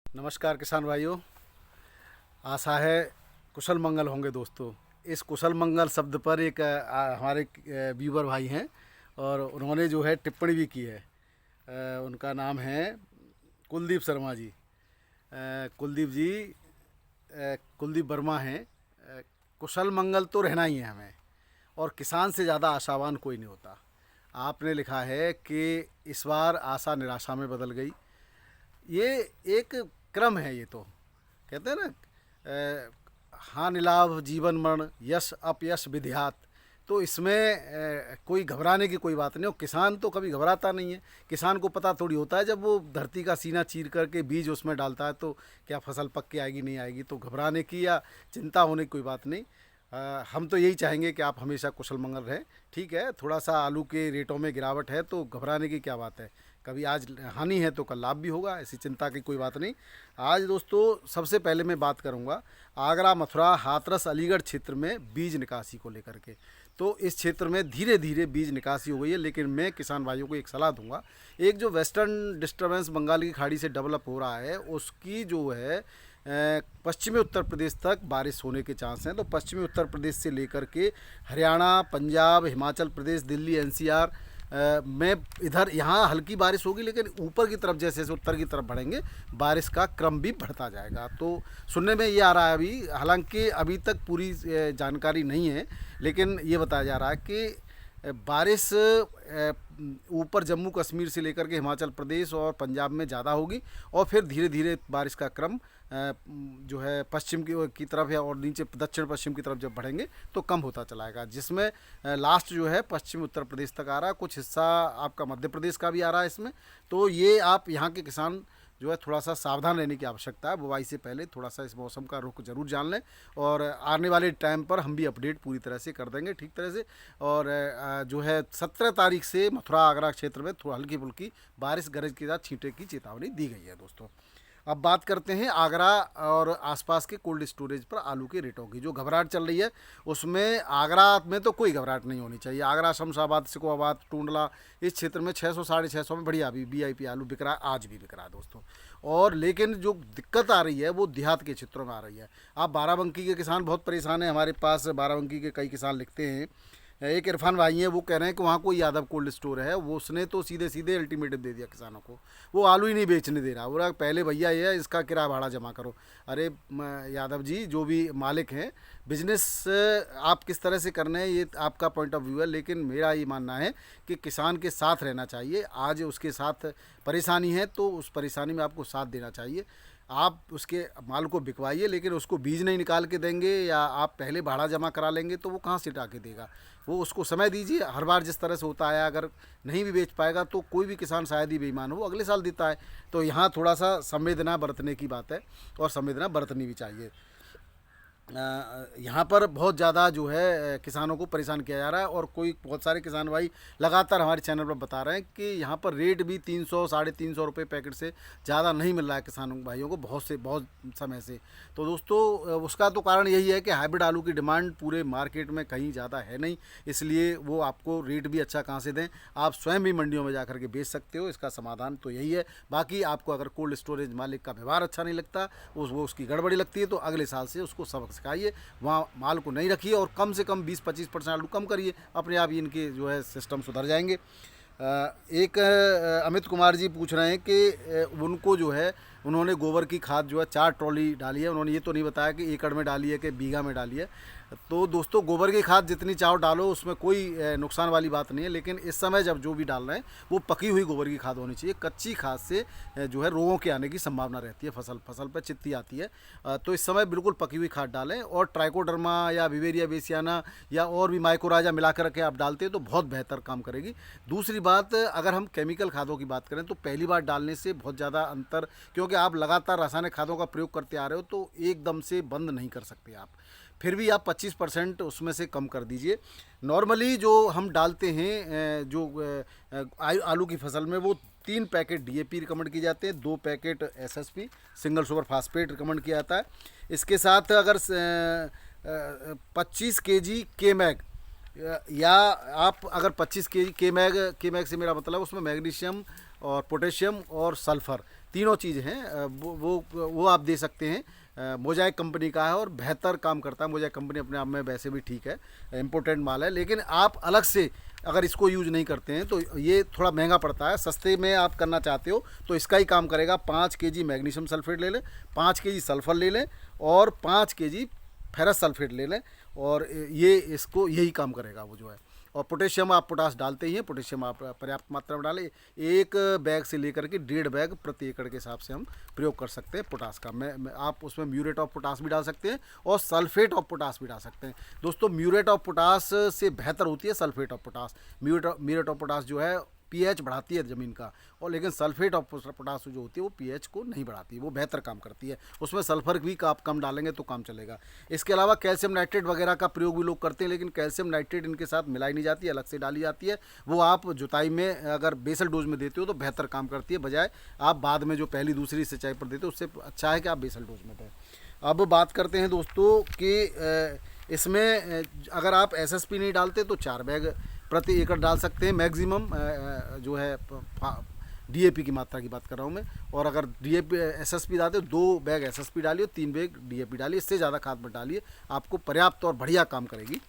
नमस्कार किसान भाइयों। आशा है कुशल मंगल होंगे दोस्तों। इस कुशल मंगल शब्द पर एक हमारे व्यूवर भाई हैं और उन्होंने जो है टिप्पणी भी की है। उनका नाम है कुलदीप शर्मा जी। कुलदीप जी कुलदीप वर्मा हैं। कुशल मंगल तो रहना ही है हमें, और किसान से ज़्यादा आशावान कोई नहीं होता। आपने लिखा है कि इस बार आशा निराशा में बदल गई। ये एक क्रम है। ये तो कहते हैं ना, हानि लाभ जीवन मरण यश अपयश विधियात। तो इसमें कोई घबराने की कोई बात नहीं। और किसान तो कभी घबराता नहीं है। किसान को पता थोड़ी होता है, जब वो धरती का सीना चीर करके बीज उसमें डालता है तो क्या फसल पक के आएगी नहीं आएगी। तो घबराने की या चिंता होने की कोई बात नहीं। हम तो यही चाहेंगे कि आप हमेशा कुशल मंगल रहें। ठीक है, थोड़ा सा आलू के रेटों में गिरावट है तो घबराने की क्या बात है। कभी आज हानि है तो कल लाभ भी होगा, ऐसी चिंता की कोई बात नहीं। आज दोस्तों सबसे पहले मैं बात करूंगा आगरा, मथुरा, हाथरस, अलीगढ़ क्षेत्र में बीज निकासी को लेकर के। तो इस क्षेत्र में धीरे धीरे बीज निकासी हो गई है, लेकिन मैं किसान भाइयों को एक सलाह दूंगा। एक जो वेस्टर्न डिस्टर्बेंस बंगाल की खाड़ी से डेवलप हो रहा है, उसकी जो है पश्चिमी उत्तर प्रदेश तक बारिश होने के चांस हैं। तो पश्चिमी उत्तर प्रदेश से लेकर के हरियाणा, पंजाब, हिमाचल प्रदेश, दिल्ली, एनसीआर में इधर यहाँ हल्की बारिश होगी, लेकिन ऊपर की तरफ जैसे जैसे उत्तर की तरफ बढ़ेंगे बारिश का क्रम भी बढ़ता जाएगा। तो सुनने में ये आ रहा है अभी, हालांकि अभी तक पूरी जानकारी नहीं है, लेकिन ये बताया जा रहा है कि बारिश ऊपर जम्मू कश्मीर से लेकर के हिमाचल प्रदेश और पंजाब में ज़्यादा होगी, और फिर धीरे धीरे बारिश का क्रम जो है पश्चिम की तरफ है और नीचे दक्षिण पश्चिम की तरफ जब बढ़ेंगे तो कम होता चलाएगा, जिसमें लास्ट जो है पश्चिम उत्तर प्रदेश तक आ रहा है। कुछ हिस्सा आपका मध्य प्रदेश का भी आ रहा है इसमें। तो ये आप यहाँ के किसान जो है थोड़ा सा सावधान रहने की आवश्यकता है। बुवाई से पहले थोड़ा सा इस मौसम का रुख जरूर जान लें, और आने वाले टाइम पर हम भी अपडेट पूरी तरह से कर देंगे ठीक तरह से। और जो है 17 तारीख से मथुरा आगरा क्षेत्र में थोड़ा हल्की फुल्की बारिश गरज के साथ छींटे की चेतावनी दी गई है दोस्तों। अब बात करते हैं आगरा और आसपास के कोल्ड स्टोरेज पर आलू के रेटों की। जो घबराहट चल रही है उसमें आगरा में तो कोई घबराहट नहीं होनी चाहिए। आगरा, शमशाबाद, सिकोहाबाद, टूंडला, इस क्षेत्र में 600 650 में बढ़िया अभी वीआईपी आलू बिक रहा है, आज भी बिक रहा है दोस्तों। और लेकिन जो दिक्कत आ रही है वो देहात के क्षेत्रों में आ रही है। आप बाराबंकी के किसान बहुत परेशान हैं। हमारे पास बाराबंकी के कई किसान लिखते हैं। एक इरफान भाई हैं, वो कह रहे हैं कि वहाँ कोई यादव कोल्ड स्टोर है, वो उसने तो सीधे सीधे अल्टीमेटम दे दिया किसानों को, वो आलू ही नहीं बेचने दे रहा। बोला पहले भैया ये है, इसका किराया भाड़ा जमा करो। अरे यादव जी, जो भी मालिक हैं, बिजनेस आप किस तरह से करने हैं ये आपका पॉइंट ऑफ व्यू है, लेकिन मेरा ये मानना है कि किसान के साथ रहना चाहिए। आज उसके साथ परेशानी है तो उस परेशानी में आपको साथ देना चाहिए। आप उसके माल को बिकवाइए, लेकिन उसको बीज नहीं निकाल के देंगे या आप पहले भाड़ा जमा करा लेंगे तो वो कहाँ से ला के देगा। वो उसको समय दीजिए। हर बार जिस तरह से होता है, अगर नहीं भी बेच पाएगा तो कोई भी किसान शायद ही बेईमान हो, वो अगले साल देता है। तो यहाँ थोड़ा सा संवेदना बरतने की बात है, और संवेदना बरतनी भी चाहिए। यहाँ पर बहुत ज़्यादा जो है किसानों को परेशान किया जा रहा है, और कोई बहुत सारे किसान भाई लगातार हमारे चैनल पर बता रहे हैं कि यहाँ पर रेट भी 300 350 रुपये पैकेट से ज़्यादा नहीं मिल रहा है किसानों भाइयों को बहुत समय से। तो दोस्तों उसका तो कारण यही है कि हाइब्रिड आलू की डिमांड पूरे मार्केट में कहीं ज़्यादा है नहीं, इसलिए वो आपको रेट भी अच्छा कहाँ से दें। आप स्वयं भी मंडियों में जा कर के बेच सकते हो। इसका समाधान तो यही है। बाकी आपको अगर कोल्ड स्टोरेज मालिक का व्यवहार अच्छा नहीं लगता, वो उसकी गड़बड़ी लगती है, तो अगले साल से उसको सबक सिखाइए, वहाँ माल को नहीं रखिए, और कम से कम 20-25% आलू कम करिए। अपने आप ही इनके जो है सिस्टम सुधर जाएंगे। एक अमित कुमार जी पूछ रहे हैं कि उनको जो है उन्होंने गोबर की खाद जो है 4 ट्रॉली डाली है। उन्होंने ये तो नहीं बताया कि एकड़ में डाली है कि बीघा में डाली है। तो दोस्तों गोबर की खाद जितनी चाहो डालो, उसमें कोई नुकसान वाली बात नहीं है, लेकिन इस समय जब जो भी डाल रहे हैं वो पकी हुई गोबर की खाद होनी चाहिए। कच्ची खाद से जो है रोगों के आने की संभावना रहती है, फसल पर चित्ती आती है। तो इस समय बिल्कुल पकी हुई खाद डालें, और ट्राइकोडर्मा या विवेरिया बेसियाना या और भी माइकोराजा मिलाकर के आप डालते हैं तो बहुत बेहतर काम करेगी। दूसरी बात, अगर हम केमिकल खादों की बात करें तो पहली बार डालने से बहुत ज़्यादा अंतर, क्योंकि आप लगातार रासायनिक खादों का प्रयोग करते आ रहे हो तो एकदम से बंद नहीं कर सकते आप। फिर भी आप 25% उसमें से कम कर दीजिए। नॉर्मली जो हम डालते हैं जो आलू की फसल में, वो 3 पैकेट डीएपी रिकमेंड किए जाते हैं, 2 packet SSP single super phosphate recommend किया जाता है। इसके साथ अगर 25 केजी के मैग, या आप अगर 25 केजी के मैग से मेरा मतलब उसमें मैग्नीशियम और पोटेशियम और सल्फ़र तीनों चीज़ हैं। वो आप दे सकते हैं। मोजाइक कंपनी का है और बेहतर काम करता है। मोजाइक कंपनी अपने आप में वैसे भी ठीक है, इम्पोर्टेंट माल है, लेकिन आप अलग से अगर इसको यूज़ नहीं करते हैं तो ये थोड़ा महंगा पड़ता है। सस्ते में आप करना चाहते हो तो इसका ही काम करेगा। 5 केजी मैग्नीशियम सल्फेट ले लें, 5 केजी सल्फ़र ले लें और 5 केजी फेरस सल्फेट ले लें, और ये इसको यही काम करेगा वो जो है। और पोटेशियम आप पोटास डालते ही हैं, पोटेशियम आप पर्याप्त मात्रा में डालें। एक बैग से लेकर के 1.5 बैग प्रति एकड़ के हिसाब से हम प्रयोग कर सकते हैं पोटास का। आप उसमें म्यूरेट ऑफ पोटास भी डाल सकते हैं और सल्फेट ऑफ पोटास भी डाल सकते हैं। दोस्तों, म्यूरेट ऑफ पोटास से बेहतर होती है sulphate of potash. Muriate of potash जो है पीएच बढ़ाती है ज़मीन का, और लेकिन सल्फेट ऑफ पोटास जो होती है वो पीएच को नहीं बढ़ाती है, वो बेहतर काम करती है। उसमें सल्फर भी आप कम डालेंगे तो काम चलेगा। इसके अलावा कैल्शियम नाइट्रेट वगैरह का प्रयोग भी लोग करते हैं, लेकिन कैल्शियम नाइट्रेट इनके साथ मिलाई नहीं जाती है, अलग से डाली जाती है। वो आप जुताई में अगर बेसल डोज में देते हो तो बेहतर काम करती है, बजाय आप बाद में जो पहली दूसरी सिंचाई पर देते हो उससे अच्छा है कि आप बेसल डोज में दें। अब बात करते हैं दोस्तों कि इसमें अगर आप एसएसपी नहीं डालते तो 4 बैग प्रति एकड़ डाल सकते हैं मैक्सिमम, जो है डीएपी की मात्रा की बात कर रहा हूँ मैं। और अगर डीएपी एसएसपी डालते हो 2 बैग एसएसपी डालिए, 3 बैग डीएपी डालिए, इससे ज़्यादा खाद मत डालिए, आपको पर्याप्त और बढ़िया काम करेगी।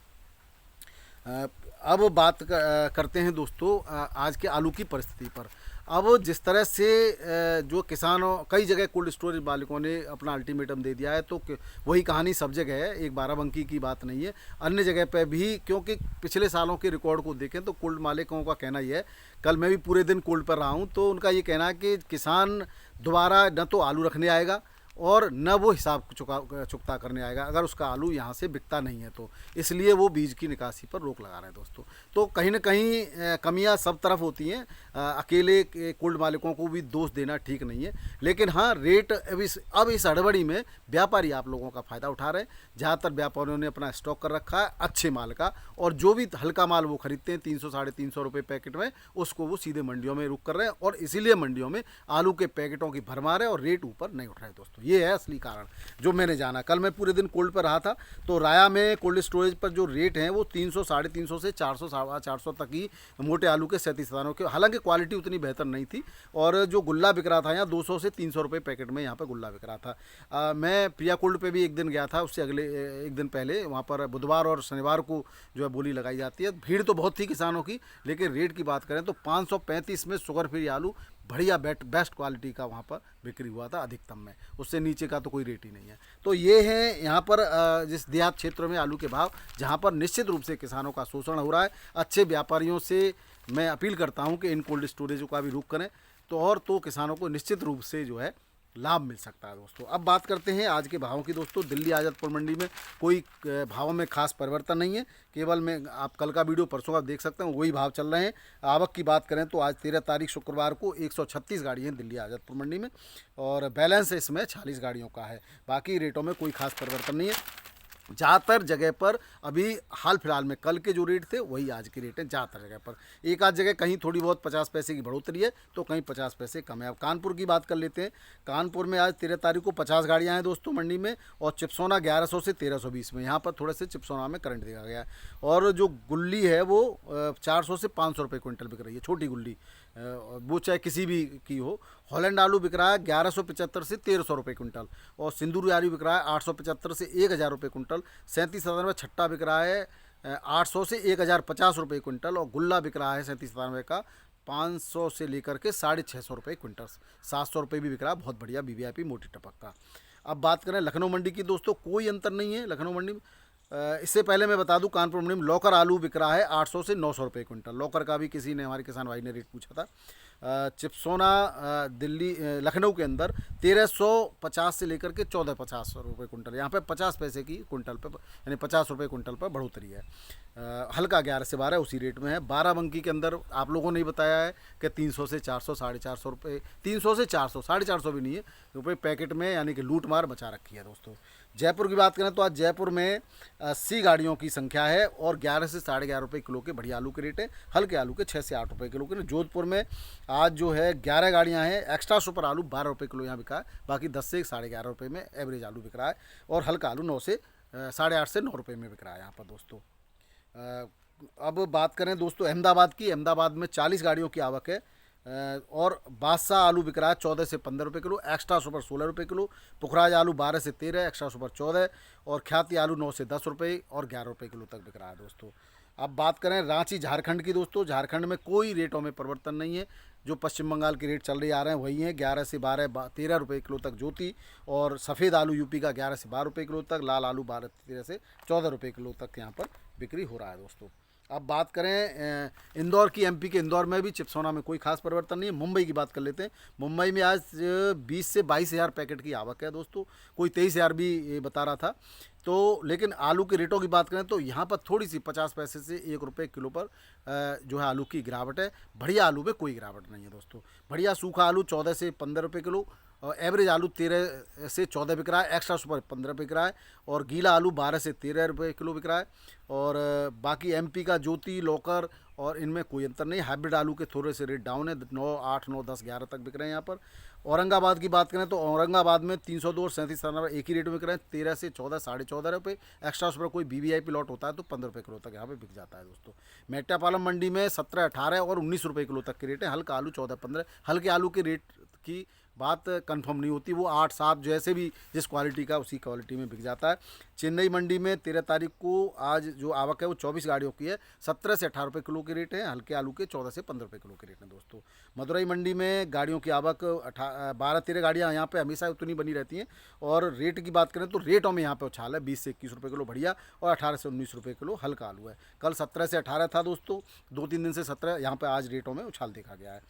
अब बात करते हैं दोस्तों आज के आलू की परिस्थिति पर। अब जिस तरह से जो किसानों, कई जगह कोल्ड स्टोरेज मालिकों ने अपना अल्टीमेटम दे दिया है, तो वही कहानी सब जगह है, एक बाराबंकी की बात नहीं है, अन्य जगह पे भी। क्योंकि पिछले सालों के रिकॉर्ड को देखें तो कोल्ड मालिकों का कहना ये है, कल मैं भी पूरे दिन कोल्ड पर रहा हूँ, तो उनका ये कहना है कि किसान दोबारा न तो आलू रखने आएगा और न वो हिसाब चुकता करने आएगा अगर उसका आलू यहाँ से बिकता नहीं है तो। इसलिए वो बीज की निकासी पर रोक लगा रहे हैं दोस्तों। तो कहीं ना कहीं कमियां सब तरफ होती हैं, अकेले कोल्ड मालिकों को भी दोष देना ठीक नहीं है। लेकिन हाँ, रेट अब इस हड़बड़ी में व्यापारी आप लोगों का फ़ायदा उठा रहे हैं। ज़्यादातर व्यापारियों ने अपना स्टॉक कर रखा है अच्छे माल का, और जो भी हल्का माल वो खरीदते हैं 300 साढ़े 300 रुपये पैकेट में, उसको वो सीधे मंडियों में रुक कर रहे हैं, और इसीलिए मंडियों में आलू के पैकेटों की भरमार है और रेट ऊपर नहीं उठ रहे दोस्तों। ये है असली कारण जो मैंने जाना। कल मैं पूरे दिन कोल्ड पर रहा था, तो राया में कोल्ड स्टोरेज पर जो रेट हैं वो 300 साढ़े 300 से 400 450 तक ही मोटे आलू के 37 दानों के। हालांकि क्वालिटी उतनी बेहतर नहीं थी, और जो गुल्ला बिक रहा था यहाँ 200 से 300 रुपये पैकेट में यहाँ पर गुल्ला बिक रहा था। मैं प्रिया कोल्ड पे भी एक दिन गया था, उससे अगले एक दिन पहले। वहाँ पर बुधवार और शनिवार को जो है बोली लगाई जाती है। भीड़ तो बहुत थी किसानों की, लेकिन रेट की बात करें तो 535 में शुगर फ्री आलू बढ़िया बेस्ट क्वालिटी का वहाँ पर बिक्री हुआ था अधिकतम में, उससे नीचे का तो कोई रेट ही नहीं है। तो ये है यहाँ पर जिस देहात क्षेत्रों में आलू के भाव, जहाँ पर निश्चित रूप से किसानों का शोषण हो रहा है। अच्छे व्यापारियों से मैं अपील करता हूँ कि इन कोल्ड स्टोरेजों का भी रुख करें, तो किसानों को निश्चित रूप से जो है लाभ मिल सकता है दोस्तों। अब बात करते हैं आज के भावों की दोस्तों। दिल्ली आज़ादपुर मंडी में कोई भावों में खास परिवर्तन नहीं है, केवल मैं आप कल का वीडियो परसों का देख सकते हैं, वही भाव चल रहे हैं। आवक की बात करें तो आज 13 तारीख शुक्रवार को 136 गाड़ी हैं दिल्ली आज़ादपुर मंडी में, और बैलेंस इसमें 46 गाड़ियों का है। बाकी रेटों में कोई खास परिवर्तन नहीं है। ज़्यादातर जगह पर अभी हाल फिलहाल में कल के जो रेट थे वही आज के रेट हैं ज़्यादातर जगह पर। एक आध जगह कहीं थोड़ी बहुत 50 पैसे की बढ़ोतरी है तो कहीं 50 पैसे कम है। अब कानपुर की बात कर लेते हैं। कानपुर में आज 13 तारीख को 50 गाड़ियाँ हैं दोस्तों मंडी में, और चिप्सोना 1100 से 1320 में। यहाँ पर थोड़े से चिप्सोना में करंट दिया गया है। और जो गुल्ली है वो 400 से 500 रुपये क्विंटल बिक रही है, छोटी गुल्ली, वो चाहे किसी भी की हो। हॉलैंड आलू बिक रहा है 1175 से 1300 रुपये क्विंटल, और सिंदूरी आलू बिक रहा है 875 से 1000 रुपये क्विंटल। 3797 छट्टा बिक रहा है 800 से 1050 रुपये क्विंटल, और गुल्ला बिक रहा है 3797 का 500 से लेकर के 650 रुपये क्विंटल। 700 रुपये भी बिक रहा है, बहुत बढ़िया वीवीआईपी मोटी टपक का। अब बात करें लखनऊ मंडी की दोस्तों, कोई अंतर नहीं है लखनऊ मंडी में। इससे पहले मैं बता दूं, कानपुर मंडी में लौकर आलू बिक रहा है 800 से 900 रुपये क्विंटल। लौकर का भी किसी ने, हमारे किसान भाई ने रेट पूछा था। चिप्सोना दिल्ली लखनऊ के अंदर 1350 से लेकर के 1450 रुपये क्विंटल। यहाँ पे 50 पैसे की क्विंटल पे, यानी 50 रुपये क्विंटल पर बढ़ोतरी है। हल्का 11 से 12 उसी रेट में है। बाराबंकी के अंदर आप लोगों ने ही बताया है कि 300 से 400 450 रुपये, 300 से 400 450 भी नहीं है रुपये पैकेट में, यानी कि लूट मार मचा रखी है दोस्तों। जयपुर की बात करें तो आज जयपुर में 80 गाड़ियों की संख्या है, और 11 से 11.5 रुपये किलो के बढ़िया आलू के रेट है। हल्के आलू के 6 से 8 रुपये किलो के। जोधपुर में आज जो है 11 गाड़ियां हैं। एक्स्ट्रा सुपर आलू 12 रुपये किलो यहाँ बिका है, बाकी 10 से 11.5 रुपये में एवरेज आलू बिक रहा है, और हल्का आलू 9 से 8.5 से 9 रुपये में बिक रहा है यहाँ पर दोस्तों। अब बात करें दोस्तों अहमदाबाद की। अहमदाबाद में 40 गाड़ियों की आवक है, और बादशाह आलू बिक रहा है 14 से 15 रुपये किलो, एक्स्ट्रा सुपर 16 रुपये किलो, पुखराज आलू 12 से 13, एक्स्ट्रा सुपर 14 और ख्याति आलू 9 से 10 रुपये और 11 रुपये किलो तक बिक रहा है दोस्तों। अब बात करें रांची झारखंड की दोस्तों, झारखंड में कोई रेटों में परिवर्तन नहीं है। जो पश्चिम बंगाल के रेट चल रहे आ रहे हैं वही हैं, 11 से 12 13 रुपये किलो तक ज्योति, और सफ़ेद आलू यूपी का 11 से 12 रुपये किलो तक, लाल आलू 12 13 से 14 रुपये किलो तक यहाँ पर बिक्री हो रहा है दोस्तों। अब बात करें इंदौर की, एमपी के इंदौर में भी चिप्स सोना में कोई खास परिवर्तन नहीं है। मुंबई की बात कर लेते हैं। मुंबई में आज 20 से 22 हज़ार पैकेट की आवक है दोस्तों, कोई 23 हज़ार भी ये बता रहा था। तो लेकिन आलू के रेटों की बात करें तो यहाँ पर थोड़ी सी 50 पैसे से 1 रुपये किलो पर जो है आलू की गिरावट है। बढ़िया आलू में कोई गिरावट नहीं है दोस्तों। बढ़िया सूखा आलू 14 से 15 रुपये किलो, और एवरेज आलू 13 से 14 बिक रहा है, एक्स्ट्रा सुपर 15 बिक रहा है, और गीला आलू 12 से 13 रुपये किलो बिक रहा है। और बाकी एमपी का ज्योति, लौकर और इनमें कोई अंतर नहीं। हाइब्रिड आलू के थोड़े से रेट डाउन है, 9, 8, 9, 10, 11 तक बिक रहे हैं यहाँ पर। औरंगाबाद की बात करें तो औरंगाबाद में 302 और 37 एक ही रेट में बिक रहे हैं, 13 से 14, 14.5 रुपये। एक्स्ट्रा सुपर कोई वीवीआईपी लॉट होता है तो 15 रुपये किलो तक यहाँ पे बिक जाता है दोस्तों। मेट्टापालम मंडी में 17, 18 और 19 रुपये किलो तक के रेट है। हल्का आलू 14, 15। हल्के आलू के रेट की बात कंफर्म नहीं होती, वो 8, 7 जैसे भी जिस क्वालिटी का उसी क्वालिटी में बिक जाता है। चेन्नई मंडी में 13 तारीख को आज जो आवक है वो 24 गाड़ियों की है, 17 से 18 रुपये किलो के रेट है। हल्के आलू के 14 से 15 रुपये किलो के रेट हैं दोस्तों। मदुरई मंडी में गाड़ियों की आवक 12-13 गाड़ियाँ यहाँ पे हमेशा उतनी बनी रहती हैं। और रेट की बात करें तो रेटों में यहाँ पे उछाल है, 20 से 21 रुपये किलो बढ़िया और 18 से 19 रुपये किलो हल्का आलू है। कल 17 से 18 था दोस्तों, 2-3 दिन से 17, यहाँ पर आज रेटों में उछाल देखा गया है।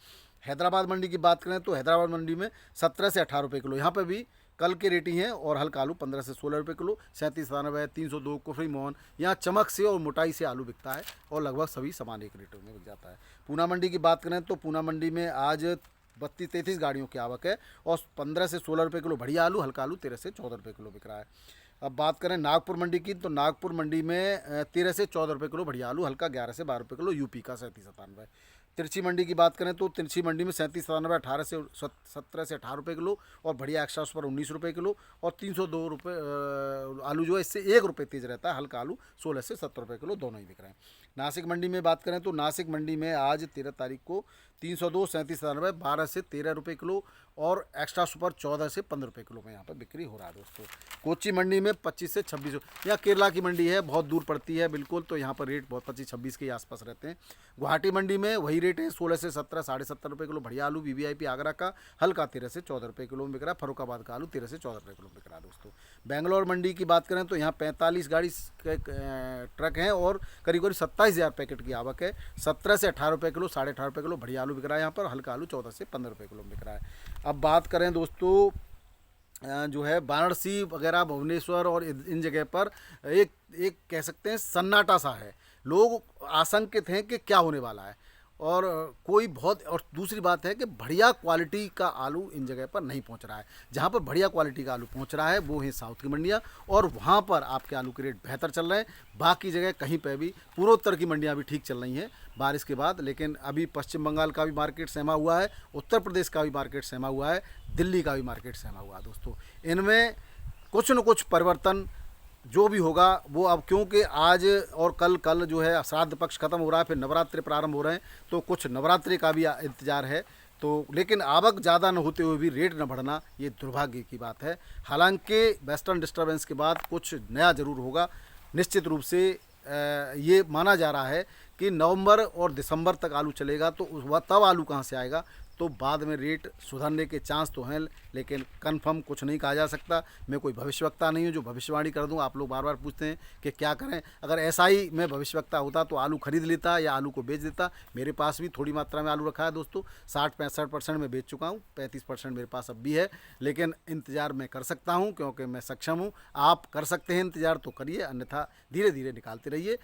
हैदराबाद मंडी की बात करें तो हैदराबाद मंडी में 17 से 18 रुपये किलो, यहाँ पे भी कल के रेट ही हैं। और हल्का आलू 15 से 16 रुपये किलो, 37-97, 302 कुफरी मोहन, यहाँ चमक से और मोटाई से आलू बिकता है और लगभग सभी समान एक रेटों में बिक जाता है। पूना मंडी की बात करें तो पूना मंडी में आज 32-33 गाड़ियों की आवक है और 15 से 16 रुपये किलो बढ़िया आलू, हल्का आलू 13 से 14 रुपये किलो बिक रहा है। अब बात करें नागपुर मंडी की तो नागपुर मंडी में 13 से 14 रुपये किलो बढ़िया आलू, हल्का 11 से 12 रुपये किलो, यूपी का 37-97। तिरछी मंडी की बात करें तो तिरछी मंडी में 37-97, 18 से 17 से 18 रुपये किलो और बढ़िया एक्स्ट्रा सुपर 19 रुपये किलो, और 302 रुपये आलू जो है इससे 1 रुपये तेज रहता है, हल्का आलू 16 से 70 रुपये किलो दोनों ही बिक रहे हैं। नासिक मंडी में बात करें तो नासिक मंडी में आज 13 तारीख को 302, 37-97, 12 से 13 रुपये किलो और एक्स्ट्रा सुपर 14 से 15 रुपये किलो में यहाँ पर बिक्री हो रहा है दोस्तों। कोच्चि मंडी में 25 से 26, यहाँ केरला की मंडी है, बहुत दूर पड़ती है बिल्कुल, तो यहाँ पर रेट बहुत 25-26 के आसपास रहते हैं। गुवाहाटी मंडी में वही रेट है, 16 से 17, 70 रुपये किलो बढ़िया आलू, वीवीआईपी आगरा का हल्का 13 से 14 रुपये किलो में बिक रहा है। फरुखाबाद का आलू 13 से 14 रुपये किलो में बिक रहा है दोस्तों। बेंगलोर मंडी की बात करें तो यहाँ 45 गाड़ी ट्रक हैं और करीब करीब 27,000 पैकेट की आवक है, 17 से 18 रुपये किलो, 18.5 रुपये किलो बढ़िया आलू बिक रहा है यहाँ पर, हल्का आलू 14 से 15 रुपये किलो बिक रहा है। अब बात करें दोस्तों जो है वाराणसी वगैरह, भुवनेश्वर और इन जगह पर एक कह सकते हैं सन्नाटा सा है, लोग आशंकित हैं कि क्या होने वाला है, और कोई बहुत, और दूसरी बात है कि बढ़िया क्वालिटी का आलू इन जगह पर नहीं पहुंच रहा है। जहां पर बढ़िया क्वालिटी का आलू पहुंच रहा है वो है साउथ की मंडियां, और वहां पर आपके आलू के रेट बेहतर चल रहे हैं। बाकी जगह कहीं पे भी, पूर्वोत्तर की मंडियां भी ठीक चल रही हैं बारिश के बाद, लेकिन अभी पश्चिम बंगाल का भी मार्केट सहमा हुआ है, उत्तर प्रदेश का भी मार्केट सहमा हुआ है, दिल्ली का भी मार्केट सहमा हुआ है दोस्तों। इनमें कुछ न कुछ परिवर्तन जो भी होगा वो, अब क्योंकि आज और कल जो है श्राद्ध पक्ष खत्म हो रहा है, फिर नवरात्रि प्रारंभ हो रहे हैं, तो कुछ नवरात्रि का भी इंतजार है। तो लेकिन आवक ज़्यादा न होते हुए भी रेट न बढ़ना, ये दुर्भाग्य की बात है। हालांकि वेस्टर्न डिस्टर्बेंस के बाद कुछ नया ज़रूर होगा निश्चित रूप से। ये माना जा रहा है कि नवंबर और दिसंबर तक आलू चलेगा, तो वह तब आलू कहाँ से आएगा, तो बाद में रेट सुधरने के चांस तो हैं, लेकिन कंफर्म कुछ नहीं कहा जा सकता। मैं कोई भविष्यवक्ता नहीं हूँ जो भविष्यवाणी कर दूँ। आप लोग बार बार पूछते हैं कि क्या करें, अगर ऐसा ही मैं भविष्यवक्ता होता तो आलू खरीद लेता या आलू को बेच देता। मेरे पास भी थोड़ी मात्रा में आलू रखा है दोस्तों, 60-65% में बेच चुका हूँ, 35% मेरे पास अब भी है, लेकिन इंतज़ार मैं कर सकता हूँ क्योंकि मैं सक्षम हूँ। आप कर सकते हैं इंतज़ार तो करिए, अन्यथा धीरे धीरे निकालते रहिए।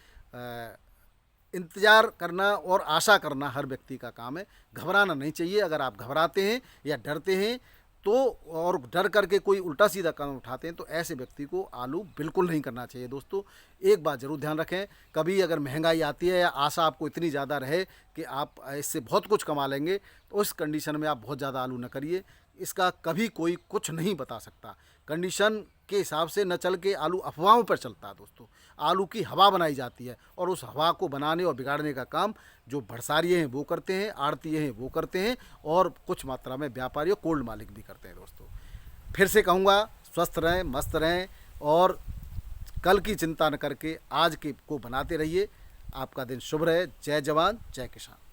इंतज़ार करना और आशा करना हर व्यक्ति का काम है, घबराना नहीं चाहिए। अगर आप घबराते हैं या डरते हैं तो, और डर करके कोई उल्टा सीधा कदम उठाते हैं, तो ऐसे व्यक्ति को आलू बिल्कुल नहीं करना चाहिए दोस्तों। एक बात ज़रूर ध्यान रखें, कभी अगर महंगाई आती है या आशा आपको इतनी ज़्यादा रहे कि आप इससे बहुत कुछ कमा लेंगे, तो उस कंडीशन में आप बहुत ज़्यादा आलू न करिए। इसका कभी कोई कुछ नहीं बता सकता। कंडीशन के हिसाब से न चल के आलू अफवाहों पर चलता है दोस्तों। आलू की हवा बनाई जाती है और उस हवा को बनाने और बिगाड़ने का काम जो भड़सारिये हैं वो करते हैं, आड़तिये हैं वो करते हैं, और कुछ मात्रा में व्यापारी और कोल्ड मालिक भी करते हैं दोस्तों। फिर से कहूँगा, स्वस्थ रहें, मस्त रहें और कल की चिंता न करके आज के को बनाते रहिए। आपका दिन शुभ रहे। जय जवान जय किसान।